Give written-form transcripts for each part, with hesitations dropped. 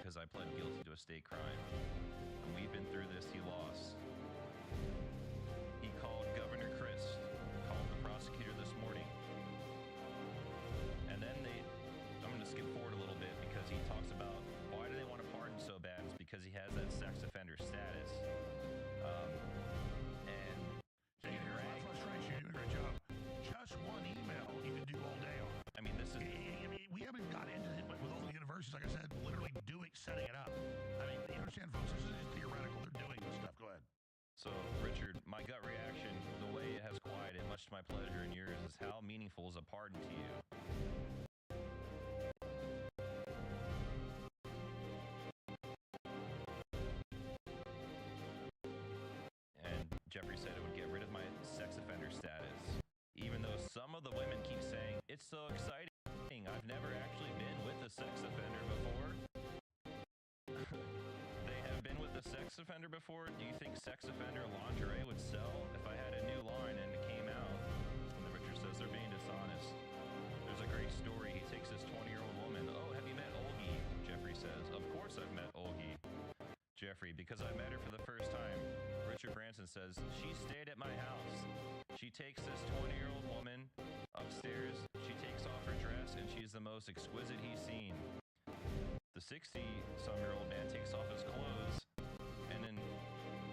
because I pled guilty to a state crime. And we've been through this. He lost. He called Governor Chris, called the prosecutor this morning. And then I'm going to skip forward a little bit because he talks about why do they want to pardon so bad? It's because he has that sex offender status. And here's my frustration. You're doing a great job. Just one email you can do all day on. I mean, this is... I mean, we haven't got into it, but with all the universities, like I said, literally setting it up. I mean, you understand, folks, this isn't theoretical. They're doing this stuff. Go ahead. So, Richard, my gut reaction, the way it has quieted, much to my pleasure and yours, is how meaningful is a pardon to you? And Jeffrey said it would get rid of my sex offender status. Even though some of the women keep saying, it's so exciting. I've never actually been with a sex offender before. They have been with a sex offender before. Do you think sex offender lingerie would sell if I had a new line and it came out? And then Richard says they're being dishonest. There's a great story. He takes this 20-year-old woman. Oh, have you met Olgie? Jeffrey says, of course I've met Olgie. Jeffrey, because I met her for the first time. Richard Branson says, she stayed at my house. She takes this 20-year-old woman upstairs. She takes off her dress, and she's the most exquisite he's seen. The 60-some-year-old man takes off his clothes, and in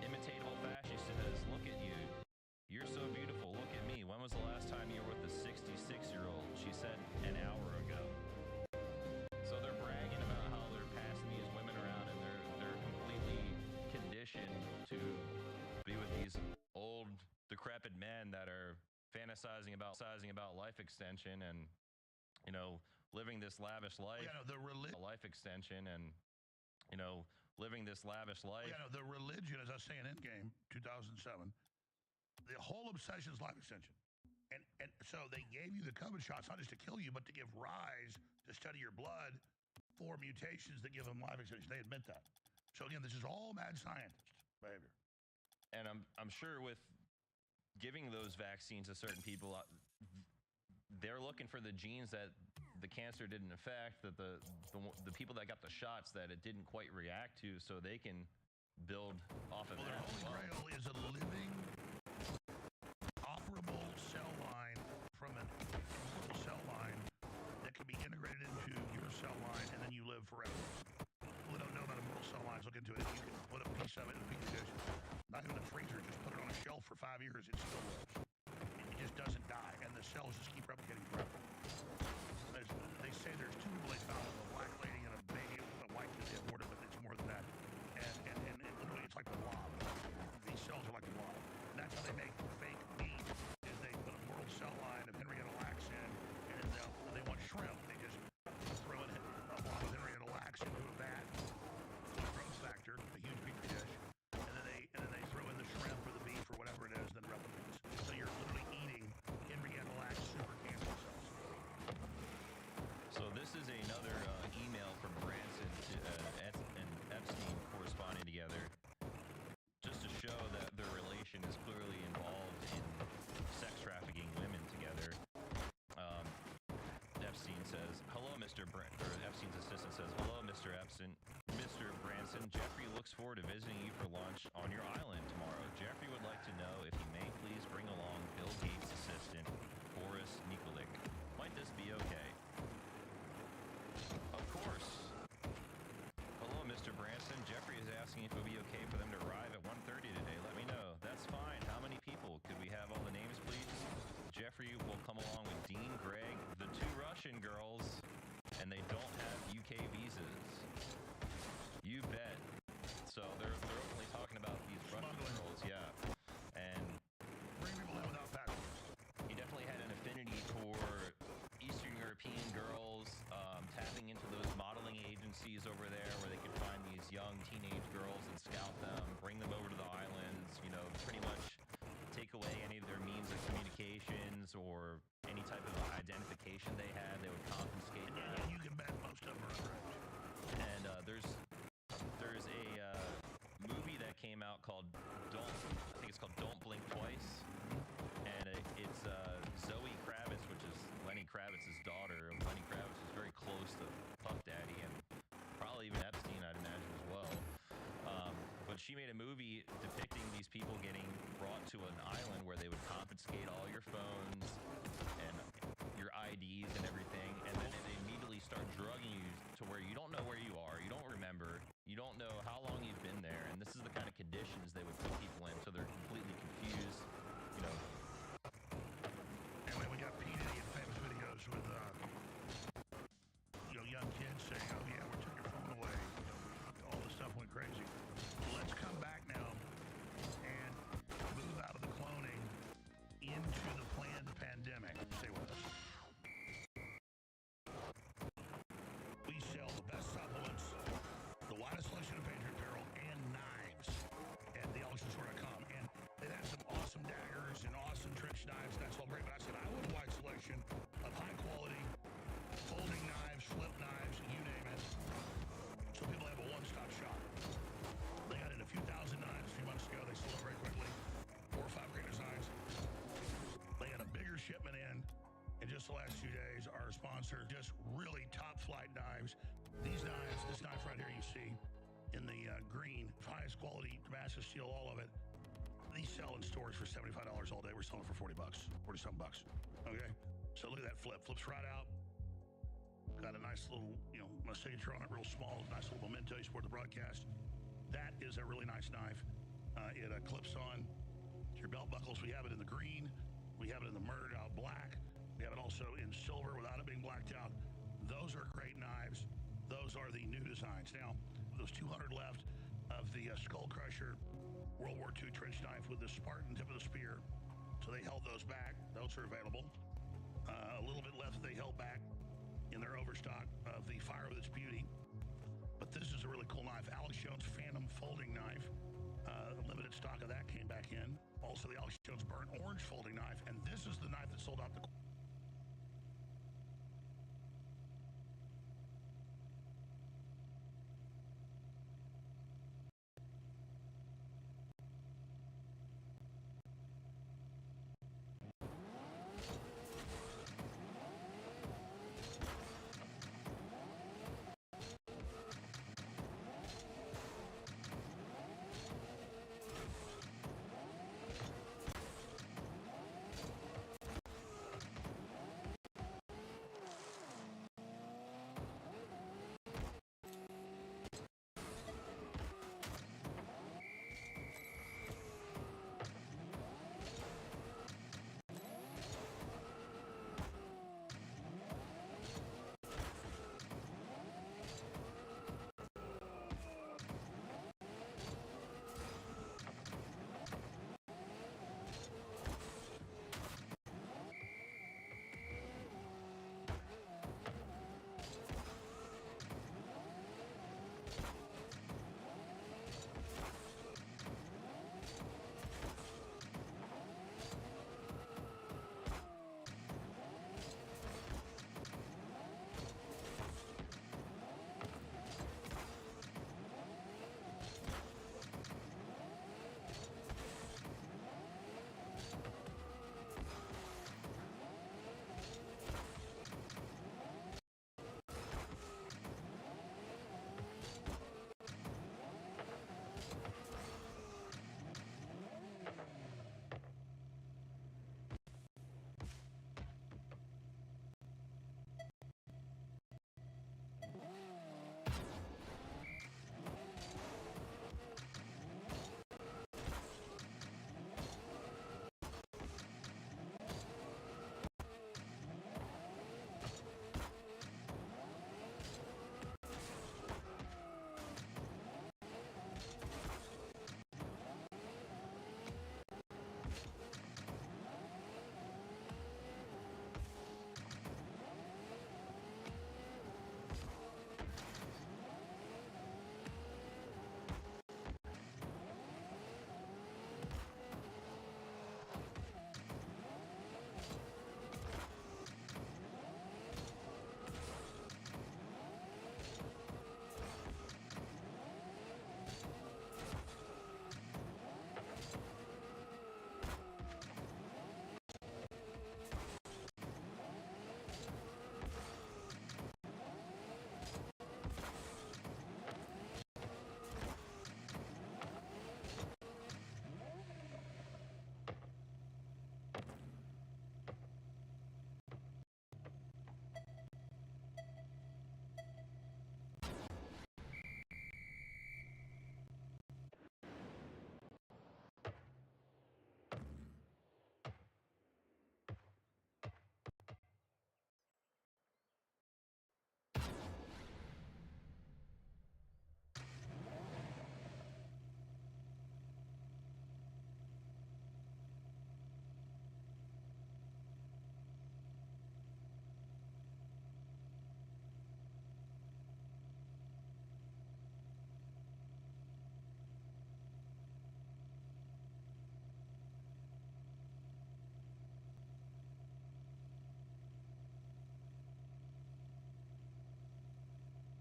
imitatable fashion, she says, look at you. You're so beautiful. Look at me. When was the last time you were with a 66-year-old? She said, an hour ago. So they're bragging about how they're passing these women around, and they're completely conditioned to be with these old, decrepit men that are fantasizing about life extension and, you know, living this lavish life. Yeah, no, life extension and, you know, living this lavish life. Yeah, no, the religion, as I say in Endgame, 2007, the whole obsession is life extension. And so they gave you the COVID shots not just to kill you, but to give rise to study your blood for mutations that give them life extension. They admit that. So again, this is all mad scientist behavior. And I'm sure with giving those vaccines to certain people, they're looking for the genes that the cancer didn't affect, that the people that got the shots that it didn't quite react to, so they can build off of that. Their holy grail is a living, operable cell line from an immortal cell line that can be integrated into your cell line, and then you live forever. People that don't know about immortal cell lines, look into it. You can put a piece of it in a petri dish, not even a freezer, just put it on a shelf for 5 years, it still lives. It just doesn't die, and the cells just keep replicating forever. They say there's two people they found, a black lady and a baby, a white that they aborted, but it's more than that. And literally, it's like the blob. These cells are like the blob. And that's how they make fake meat, is they put a mortal cell line of Henrietta Lacks in, and they want shrimp. They just throw in a blob of Henrietta Lacks into a vat, growth factor, a huge petri dish, and then they throw in the shrimp or the beef or whatever it is, then replicates. So you're literally eating Henrietta Lacks super cancer cells. So this is another email from Branson and Epstein corresponding together, just to show that their relation is clearly involved in sex trafficking women together. Epstein says, hello, Epstein's assistant says, hello, Mr. Epstein. Mr. Branson, Jeffrey looks forward to visiting you for lunch on your island tomorrow. Jeffrey would like to know if he may please bring along Bill Gates' assistant, Boris Nikolic. Might this be okay? Of course. Hello, Mr. Branson. Jeffrey is asking if it would be okay for them to arrive at 1:30 today. Let me know. That's fine. How many people? Could we have all the names, please? Jeffrey will come along with Dean, Greg, the two Russian girls, and they don't have UK visas. You bet. So they're openly talking about these Russian girls, yeah. And bring people in without passports. he definitely had an affinity for Eastern European to an island where they would confiscate all your phones and your IDs and everything, and then they immediately start drugging you to where you don't know where you are, you don't remember, you don't know how long you've been there, and this is the kind of conditions they would put people in, so they're completely confused, you know. Anyway, we got P. Diddy in famous videos with, young kids saying, oh yeah, we took your phone away. All this stuff went crazy. Let's come back now and move out of the cloning into the planned pandemic. Stay with us. We sell the best supplements, the widest selection of Patriot apparel, and knives at theauctionstore.com. And they had some awesome daggers and awesome trench knives. That's all great. But I said I want a wide selection of high quality folding knives, flip knives, you name it. So people have a one-stop shop. They got in a few thousand knives a few months ago. They sold it very quickly. 4 or 5 great designs. They had a bigger shipment in just the last few days. Our sponsor, just really top flight knives. These knives, this knife right here you see in the green, highest quality Damascus steel, all of it. These sell in stores for $75 all day. We're selling for $40, 40-something bucks. Okay, so look at that flip. Flips right out. Got a nice little, my signature on it, real small, nice little memento. You support the broadcast. That is a really nice knife. It clips on to your belt buckles. We have it in the green. We have it in the murdered out black. We have it also in silver without it being blacked out. Those are great knives. Those are the new designs. Now, those 200 left of the Skull Crusher World War II trench knife with the Spartan tip of the spear. So they held those back. Those are available. A little bit left they held back in their overstock of the Fire with Its Beauty. But this is a really cool knife. Alex Jones Phantom folding knife. Limited stock of that came back in. Also the Alex Jones burnt orange folding knife. And this is the knife that sold out the